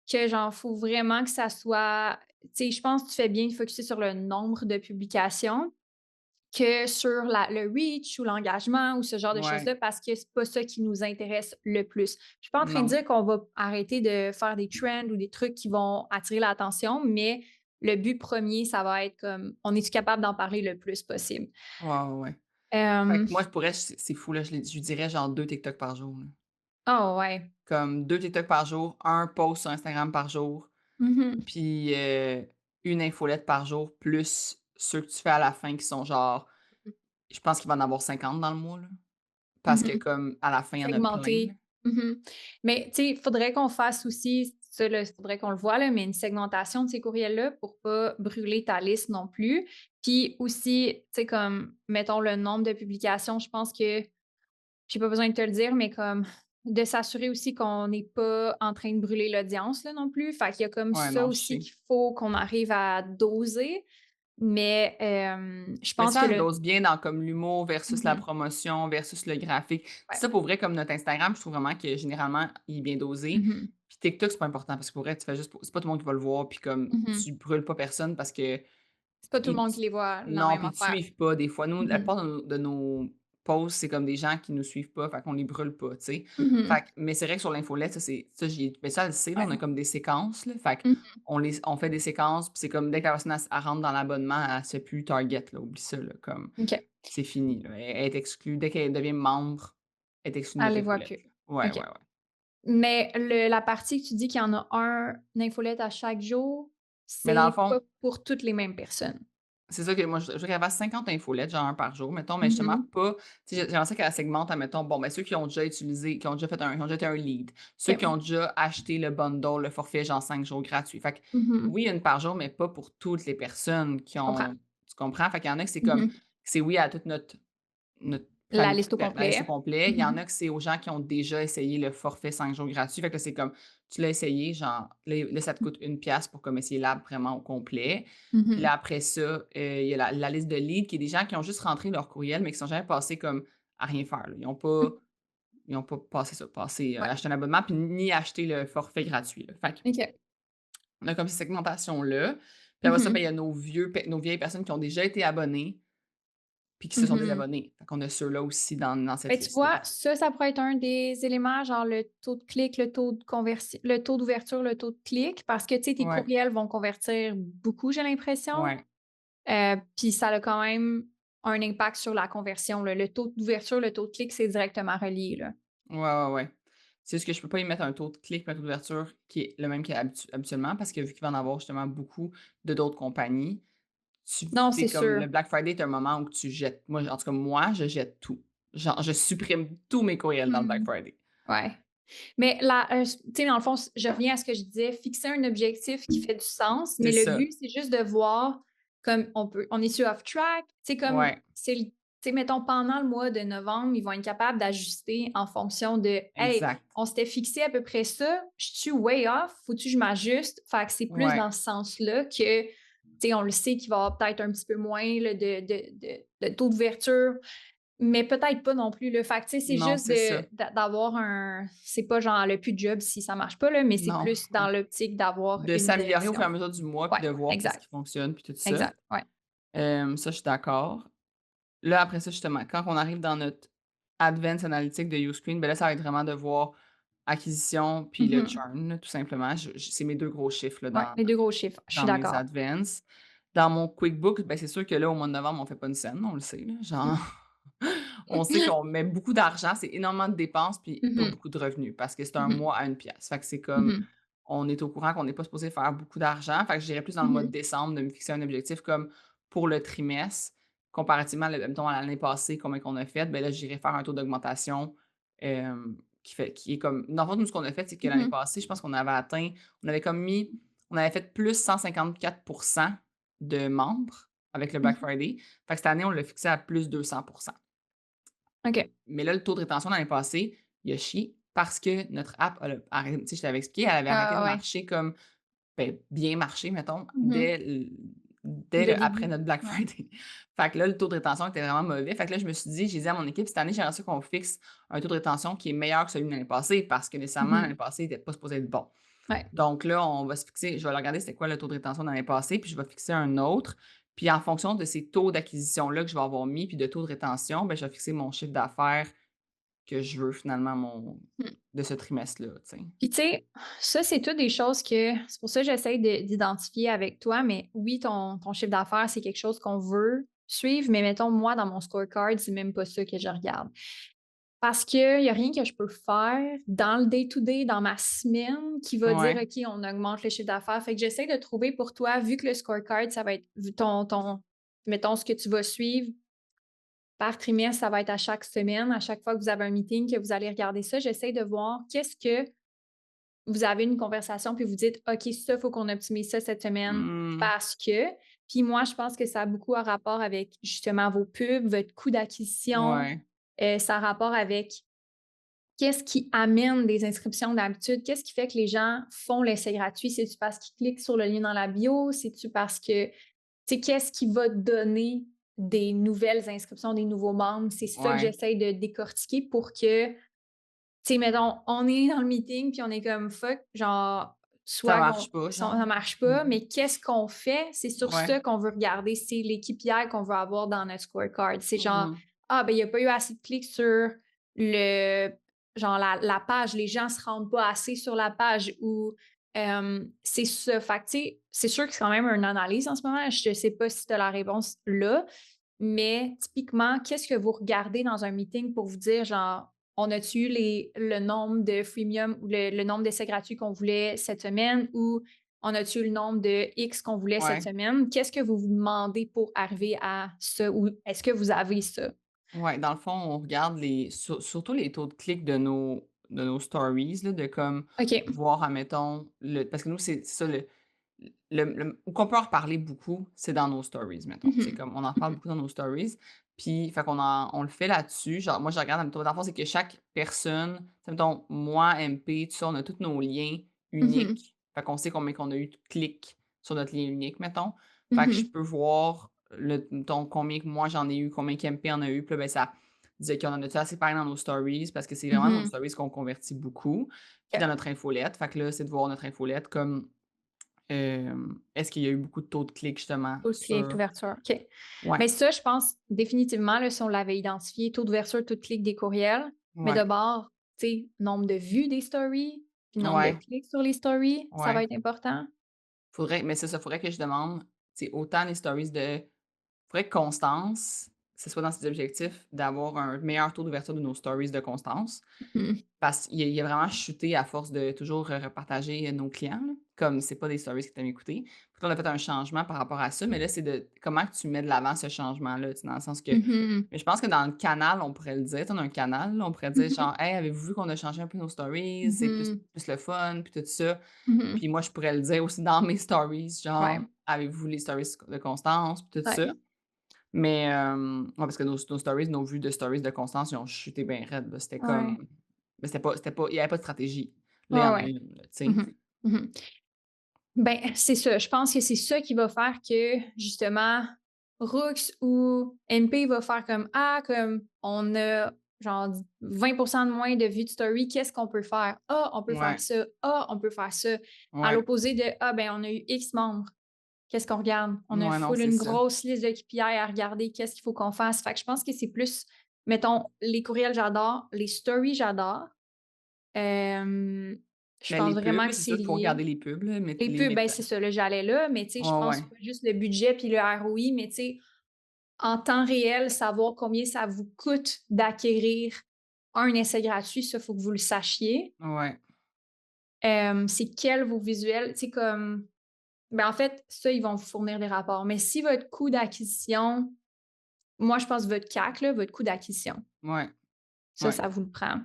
que genre, faut vraiment que ça soit. Tu sais, je pense que tu fais bien de focuser sur le nombre de publications que sur le reach ou l'engagement ou ce genre de Ouais, choses-là, parce que c'est pas ça qui nous intéresse le plus. Je suis pas en train de non. dire qu'on va arrêter de faire des trends ou des trucs qui vont attirer l'attention, mais le but premier, ça va être comme, on est-tu capable d'en parler le plus possible? Ouais, ouais, ouais. Fait que Euh, moi, je pourrais, c'est fou, là, je lui dirais genre 2 TikTok par jour. Là. oh ouais. Comme 2 TikTok par jour, un post sur Instagram par jour, Mhm. puis une infolette par jour, plus ceux que tu fais à la fin qui sont genre, je pense qu'il va en avoir 50 dans le mois, là. Parce que Mhm. comme à la fin, il y en a plein. Là. Segmenté. Mhm. Mais tu sais, il faudrait qu'on fasse aussi, ça, il faudrait qu'on le voit, là, mais une segmentation de ces courriels-là pour pas brûler ta liste non plus. Puis aussi, tu sais, comme, mettons le nombre de publications, je pense que j'ai pas besoin de te le dire, mais comme de s'assurer aussi qu'on n'est pas en train de brûler l'audience là, non plus. Fait qu'il y a comme Ouais, ça non, je aussi sais. qu'il faut qu'on arrive à doser. Mais je Mais pense ça, que on le le dose bien dans comme l'humour versus la mmh promotion versus le graphique. ouais. Ça, pour vrai, comme notre Instagram, je trouve vraiment que généralement, il est bien dosé. Mmh Puis TikTok, c'est pas important parce que pour vrai, tu fais juste c'est pas tout le monde qui va le voir, puis comme mh. tu brûles pas personne parce que C'est pas tout le ils monde qui les voit la non, même puis ils te affaire. suivent pas des fois. Nous, la Mmh plupart de nos posts, c'est comme des gens qui nous suivent pas, fait qu'on les brûle pas, tu sais. Fait mh. que mais c'est vrai que sur l'infolette, ça c'est ça j'y ai mais ça, elle le sait, là, on a Ouais. comme des séquences, là. Fait Mmh on fait des séquences, puis c'est comme dès que la personne elle rentre dans l'abonnement, elle se fait plus target, là, oublie ça, là, comme OK. c'est fini, là. Elle est exclue. Dès qu'elle devient membre, elle est exclue de Elle notre les voit infolette, plus. là. Ouais, ouais, OK. ouais. Mais la partie que tu dis qu'il y en a une infolette à chaque jour, Mais dans le c'est pas fond, pour toutes les mêmes personnes. c'est ça que moi, je voudrais qu'elle fasse 50 infolettes, genre un par jour, mettons, mais justement Mmh pas. Tu sais, j'aimerais ça qu'elle segmente, admettons, bon, ben, ceux qui ont déjà utilisé, qui ont déjà fait qui ont déjà été un lead, ceux qui OK. ont déjà acheté le bundle, le forfait, genre 5 jours gratuits. Fait que Mmh oui, une par jour, mais pas pour toutes les personnes qui Je comprends. ont. Tu comprends? Fait qu'il y en a que c'est comme, Mmh c'est oui à toute notre La famille, liste au la liste au complet. complet. Il y en Mmh a que c'est aux gens qui ont déjà essayé le forfait 5 jours gratuits. Fait que là, c'est comme, tu l'as essayé, genre, là, ça te coûte 1 pièce pour comme essayer l'app vraiment au complet. Puis Mmh là, après ça, il y a la liste de leads qui est des gens qui ont juste rentré leur courriel, mais qui sont jamais passés comme à rien faire, là. Ils ont pas passé ça, passé, Ouais. acheté un abonnement, puis ni acheté le forfait gratuit, là. Fait OK. qu'on a comme cette segmentation-là. Puis après ça, ben, il y Mmh a nos vieilles personnes qui ont déjà été abonnées puis qui se sont Mmh désabonnés. Fait qu'on a ceux-là aussi dans cette Ben, tu liste-là. vois, ça pourrait être un des éléments, genre le taux de clic, le taux de conversion, le taux d'ouverture, le taux de clic, parce que, tu sais, tes Ouais, courriels vont convertir beaucoup, j'ai l'impression. ouais, Puis ça a quand même un impact sur la conversion, là. Le taux d'ouverture, le taux de clic, c'est directement relié, là. ouais, ouais, ouais. C'est juste que je peux pas y mettre un taux de clic, un taux d'ouverture qui est le même qu'habituellement parce que vu qu'il va en avoir justement beaucoup de d'autres compagnies, tu Non, sais, c'est comme sûr. le Black Friday est un moment où tu jettes moi, en tout cas, moi, je jette tout. Genre, je supprime tous mes courriels dans le Black Mmh. Friday. Ouais. Mais tu sais, dans le fond, je reviens à ce que je disais, fixer un objectif qui fait du sens, C'est mais le ça. but, c'est juste de voir comme on est sur off track, tu sais, comme, Ouais, tu sais, mettons, pendant le mois de novembre, ils vont être capables d'ajuster en fonction de, hey, exact. on s'était fixé à peu près ça, je suis way off, faut-tu que je m'ajuste? Fait que c'est plus Ouais. dans ce sens-là que, tu sais, on le sait qu'il va y avoir peut-être un petit peu moins là, de taux d'ouverture, mais peut-être pas non plus, là. Fait que, tu sais, c'est Non, juste c'est ça. d'avoir un c'est pas genre elle a plus de job si ça marche pas, là, mais c'est Non, plus dans l'optique d'avoir de une s'améliorer au fur et direction. à mesure du mois puis Ouais, de voir qu'est-ce exact, qui fonctionne puis tout ça. exact, ouais. Ça, je suis d'accord. Là, après ça, justement, quand on arrive dans notre advanced analytique de Uscreen, ben là, ça va être vraiment de voir acquisition puis le Mmh churn, là, tout simplement. C'est mes 2 gros chiffres là, Ouais, les 2 gros chiffres, je suis dans mes d'accord. advanced. Dans mon QuickBook, ben, c'est sûr que là, au mois de novembre, on fait pas une scène, on le sait, là. Genre, on sait qu'on met beaucoup d'argent, c'est énormément de dépenses puis pas Mmh beaucoup de revenus parce que c'est un Mmh mois à 1 pièce. Fait que c'est comme Mmh on est au courant qu'on n'est pas supposé faire beaucoup d'argent. Fait que je dirais plus dans le mois de Mmh décembre de me fixer un objectif comme pour le trimestre, comparativement, mettons, à l'année passée, combien qu'on a fait, ben là, j'irais faire un taux d'augmentation qui est comme. Dans le fond, nous, ce qu'on a fait, c'est que l'année Mmh passée, je pense qu'on avait atteint, on avait comme mis, on avait fait plus 154 de membres avec le Black Mmh Friday. Fait que cette année, on l'a fixé à plus 200. OK. Mais là, le taux de rétention l'année passée, il a chié parce que notre app, elle a arrêté, tu sais, je t'avais expliqué, elle avait arrêté de Ouais. marcher comme ben, bien marché, mettons, Mmh Le après début. notre Black Ouais. Friday. Fait que là, le taux de rétention était vraiment mauvais. Fait que là, je me suis dit, j'ai dit à mon équipe, cette année, j'aimerais ça qu'on fixe un taux de rétention qui est meilleur que celui de l'année passée parce que nécessairement, l'année Mmh passée, il était pas supposé être bon. Ouais. Donc là, on va se fixer, je vais regarder c'était quoi le taux de rétention de l'année passée, puis je vais fixer un autre. Puis en fonction de ces taux d'acquisition-là que je vais avoir mis, puis de taux de rétention, ben, je vais fixer mon chiffre d'affaires que je veux finalement Mmh. de ce trimestre-là, tu sais. Puis tu sais, ça, c'est toutes des choses que c'est pour ça que j'essaie d'identifier avec toi, mais oui, ton chiffre d'affaires, c'est quelque chose qu'on veut suivre, mais mettons, moi, dans mon scorecard, c'est même pas ça que je regarde. Parce qu'il y a rien que je peux faire dans le day-to-day, dans ma semaine, qui va dire: Ouais. «OK, on augmente le chiffre d'affaires». Fait que j'essaie de trouver pour toi, vu que le scorecard, ça va être vu ton mettons, ce que tu vas suivre par trimestre, ça va être à chaque semaine, à chaque fois que vous avez un meeting, que vous allez regarder ça, j'essaie de voir qu'est-ce que vous avez une conversation, puis vous dites: «OK, ça, il faut qu'on optimise ça cette semaine Mmh. parce que». Puis moi, je pense que ça a beaucoup à rapport avec justement vos pubs, votre coût d'acquisition, Ouais. ça a rapport avec qu'est-ce qui amène des inscriptions d'habitude? Qu'est-ce qui fait que les gens font l'essai gratuit? C'est-tu parce qu'ils cliquent sur le lien dans la bio? C'est-tu parce que, tu sais, qu'est-ce qui va donner des nouvelles inscriptions, des nouveaux membres? C'est ça que Ouais. j'essaie de décortiquer pour que, tu sais, mettons, on est dans le meeting puis on est comme fuck, genre, Ça soit marche pas, genre. ça marche pas, mais qu'est-ce qu'on fait? C'est sur Ouais. ça qu'on veut regarder. C'est les KPI qu'on veut avoir dans notre scorecard. C'est genre, Mhm. ah, ben, il n'y a pas eu assez de clics sur le, genre, la page. Les gens se rendent pas assez sur la page ou c'est ça. Fait que, tu sais, c'est sûr que c'est quand même une analyse en ce moment. Je sais pas si tu as la réponse là, mais typiquement, qu'est-ce que vous regardez dans un meeting pour vous dire, genre, on a-tu eu le nombre de freemium ou le nombre d'essais gratuits qu'on voulait cette semaine ou on a-tu eu le nombre de X qu'on voulait cette Ouais. semaine? Qu'est-ce que vous vous demandez pour arriver à ça ou est-ce que vous avez ça? Ouais, dans le fond, on regarde surtout les taux de clics de nos stories, là, de comme OK. voir, admettons, parce que nous, c'est ça, où qu'on peut en reparler beaucoup, c'est dans nos stories, mettons. C'est Mhm. comme, on en parle beaucoup dans nos stories. Puis, fait on le fait là-dessus. Genre, moi, je regarde, admettons, dans le fond, c'est que chaque personne, tu sais, mettons, moi, MP, tout ça, on a tous nos liens Mhm. uniques. Fait qu'on sait combien qu'on a eu de clics sur notre lien unique, mettons. Fait que je Mhm. peux voir mettons, combien que moi j'en ai eu, combien qu'MP en a eu. Puis là, ben, ça disait qu'on en a assez parlé dans nos stories parce que c'est vraiment dans nos Mhm. stories qu'on convertit beaucoup. Puis OK. dans notre infolette. Fait que là, c'est de voir notre infolette comme est-ce qu'il y a eu beaucoup de taux de clics justement Taux de clic, sur. d'ouverture. OK. Ouais, Mais ça, je pense définitivement, là, si on l'avait identifié, taux d'ouverture, taux de clic des courriels, mais ouais, d'abord, tu sais, nombre de vues des stories, puis nombre de ouais, clics sur les stories, ça va ouais. être important. Mais c'est ça, faudrait que je demande, c'est autant les stories faudrait que Constance, ce soit dans ses objectifs d'avoir un meilleur taux d'ouverture de nos stories de Constance. Mhm. Parce qu'il a vraiment chuté à force de toujours repartager nos clients, là. Comme c'est pas des stories que tu aimes écouter. Puis là, on a fait un changement par rapport à ça, mais là, c'est de comment que tu mets de l'avant ce changement-là, tu sais, dans le sens que. Mhm. Mais je pense que dans le canal, on pourrait le dire, tu sais, on a un canal, là, on pourrait dire Mhm. genre, hey, avez-vous vu qu'on a changé un peu nos stories? C'est Mhm. plus le fun, puis tout ça. Mhm. Puis moi, je pourrais le dire aussi dans mes stories, Ouais, genre, avez-vous vu les stories de Constance, puis tout ça. ouais, Mais, ouais, parce que nos stories, nos vues de stories de Constance, ils ont chuté bien raide, là. C'était ouais, comme. Mais il n'y avait pas de stratégie. Là, il y ouais, en a ouais. une, là, tu sais. Mhm. Mhm. Ben, c'est ça. Je pense que c'est ça qui va faire que, justement, Rooks ou MP va faire comme ah, comme on a genre 20% de moins de vues de story, qu'est-ce qu'on peut faire? Ah, on peut faire Ouais, ça. Ah, on peut faire ça. À ouais. l'opposé de ah, ben, on a eu X membres. Qu'est-ce qu'on regarde? On a Ouais, non, full c'est une ça. grosse liste de KPI à regarder, qu'est-ce qu'il faut qu'on fasse. Fait que je pense que c'est plus, mettons, les courriels, j'adore, les stories, j'adore. Je Mais pense les pubs, vraiment là, que c'est c'est sûr qu'il faut lié. regarder les pubs, là, Les les pubs, ben, méta. c'est ça, là, j'allais là, mais tu sais, je Ouais, pense ouais. pas juste le budget puis le ROI, mais tu sais, en temps réel, savoir combien ça vous coûte d'acquérir un essai gratuit, ça, il faut que vous le sachiez. Ouais. C'est quels vos visuels, tu sais, comme, ben, en fait, ça, ils vont vous fournir des rapports. Mais si votre coût d'acquisition, moi, je pense votre CAC, là, votre coût d'acquisition, Ouais. Ouais. ça vous le prend.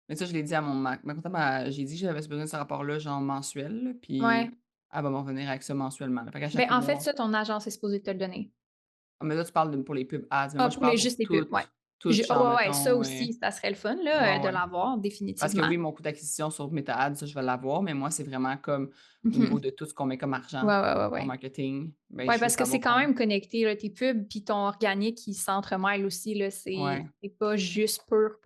Mais ça, je l'ai dit à ma comptable, j'ai dit que j'avais besoin de ce rapport-là, genre mensuel, là, Ouais. puis elle va m'en revenir avec ça mensuellement, là. Fait qu'à Ben, chaque en fait, mois. ça, ton agence est supposée te le donner. Ah, mais là, tu parles pour les pubs ads, mais Ah, moi, je pour les parle pour juste les pubs, ouais. toutes, Ah genre, ouais, ouais, ça mettons, aussi, ça serait le fun, ouais, là, de ouais. l'avoir, Parce que définitivement. oui, mon coût d'acquisition sur Meta Ads, ça, je vais l'avoir, mais moi, c'est vraiment comme au niveau Mhm. de tout ce qu'on met comme argent Ouais, ouais, ouais, en ouais. marketing, ben, Ouais, je veux parce que c'est savoir quand combien. même connecté, là, tes pubs puis ton organique, ils s'entremêlent aussi, là. Ouais, C'est pas juste pur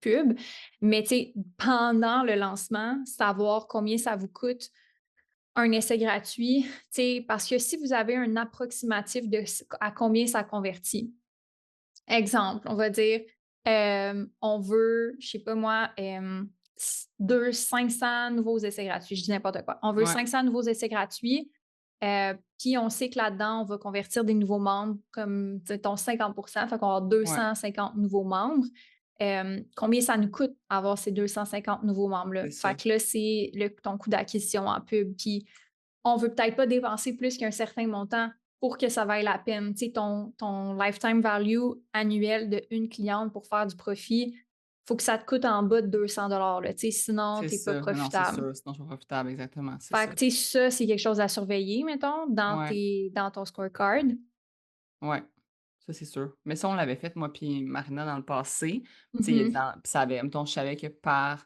pub. Mais tu sais, pendant le lancement, savoir combien ça vous coûte un essai gratuit, tu sais, parce que si vous avez un approximatif de à combien ça convertit. Exemple, on va dire, on veut, je sais pas moi, 500 nouveaux essais gratuits, je dis n'importe quoi. On veut ouais, 500 nouveaux essais gratuits, puis on sait que là-dedans, on va convertir des nouveaux membres comme, ton 50%, fait qu'on va avoir ouais, 250 nouveaux membres. Combien ça nous coûte avoir ces 250 nouveaux membres-là? c'est Fait ça. que là, c'est ton coût d'acquisition en pub. Puis on veut peut-être pas dépenser plus qu'un certain montant pour que ça vaille la peine. Tu sais, ton lifetime value annuel de une cliente pour faire du profit, faut que ça te coûte en bas de 200 là, tu sais, sinon, C'est t'es pas ça. Mais non, c'est profitable. sûr. Sinon, je suis pas profitable, exactement. C'est Fait ça. que, tu sais, ça, c'est quelque chose à surveiller, mettons, Ouais, dans ton scorecard. ouais. Ça, c'est sûr. Mais ça, on l'avait fait, moi puis Marina, dans le passé. Tu sais, Mhm. puis ça avait mettons, je savais que par, tu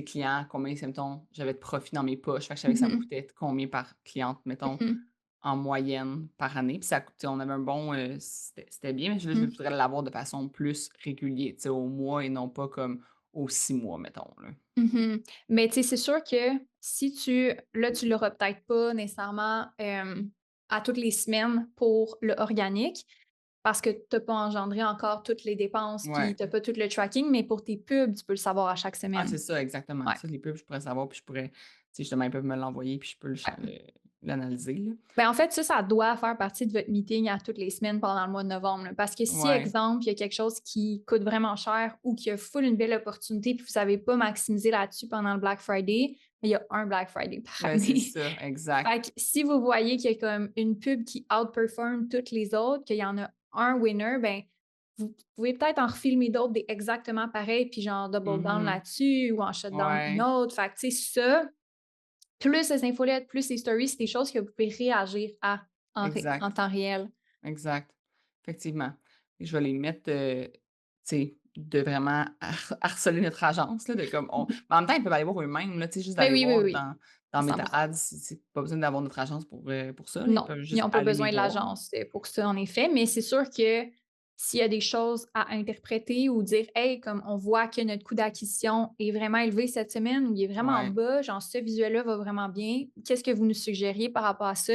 sais, client, combien c'est mettons, j'avais de profit dans mes poches. Fait que je savais que ça me Mhm. coûtait combien par cliente, mettons, Mhm. en moyenne par année. Puis ça tu sais, on avait un bon, c'était bien, mais là, je Mhm. voudrais l'avoir de façon plus régulière, tu sais, au mois et non pas comme aux 6 mois, mettons, là. Mhm. Mais tu sais, c'est sûr que si tu l'auras peut-être pas nécessairement à toutes les semaines pour le organique, parce que tu n'as pas engendré encore toutes les dépenses, puis Ouais. tu n'as pas tout le tracking, mais pour tes pubs, tu peux le savoir à chaque Ah, c'est semaine. ça, exactement. Ouais. Ça, les pubs, je pourrais savoir, puis je pourrais, tu sais, justement, ils peuvent me l'envoyer, puis je peux l'analyser, là. Ben, en fait, ça doit faire partie de votre meeting à toutes les semaines pendant le mois de novembre, là. Parce que si, Ouais. exemple, il y a quelque chose qui coûte vraiment cher ou qui a full une belle opportunité, puis vous savez pas maximiser là-dessus pendant le Black Friday, il y a un Black Friday par Ben, c'est année. ça, exact. Fait que si vous voyez qu'il y a comme une pub qui outperform toutes les autres, qu'il y en a un winner, ben vous pouvez peut-être en refilmer d'autres des exactement pareils, puis genre double down Mhm. là-dessus ou en shutdown une Ouais, autre. Fait que tu sais, ça, plus les infolettes, plus les stories, c'est des choses que vous pouvez réagir à en exact, temps réel. exact. Effectivement. Et je vais les mettre, tu sais, de vraiment harceler notre agence, là, de comme on mais en même temps, ils peuvent aller voir eux-mêmes, là, tu sais, juste Ben d'aller oui, oui, voir oui, dans à 100 Meta Ads, c'est pas besoin d'avoir notre agence pour ça, là, ils Non, peuvent ils juste n'ont pas aller les besoin de voir. l'agence pour ça, en effet, mais c'est sûr que s'il y a des choses à interpréter ou dire, hey, comme on voit que notre coût d'acquisition est vraiment élevé cette semaine ou il est vraiment Ouais, bas, genre ce visuel-là va vraiment bien, qu'est-ce que vous nous suggériez par rapport à ça?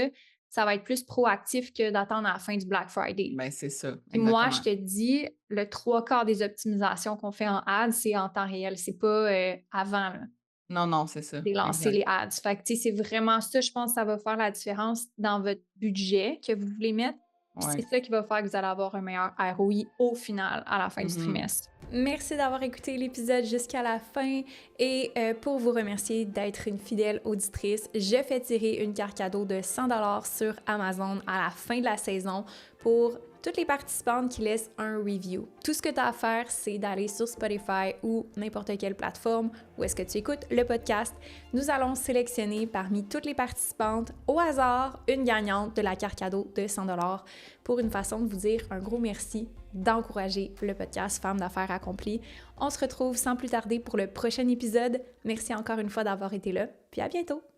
Ça va être plus proactif que d'attendre à la fin du Black Friday. ben, c'est ça, Puis moi, je exactement. te dis, le trois quarts des optimisations qu'on fait en ads, c'est en temps réel, c'est pas avant. Là Non, non, c'est ça, de lancer exact. les ads. Fait que, tu sais, c'est vraiment ça, je pense, que ça va faire la différence dans votre budget que vous voulez mettre. Puis c'est Ouais. ça qui va faire que vous allez avoir un meilleur ROI au final, à la fin du Mhm. trimestre. Merci d'avoir écouté l'épisode jusqu'à la fin et pour vous remercier d'être une fidèle auditrice, je fais tirer une carte cadeau de 100$ sur Amazon à la fin de la saison pour toutes les participantes qui laissent un review. Tout ce que tu as à faire, c'est d'aller sur Spotify ou n'importe quelle plateforme où est-ce que tu écoutes le podcast. Nous allons sélectionner parmi toutes les participantes au hasard une gagnante de la carte cadeau de 100$ pour une façon de vous dire un gros merci, d'encourager le podcast Femmes d'affaires accomplies. On se retrouve sans plus tarder pour le prochain épisode. Merci encore une fois d'avoir été là, puis à bientôt!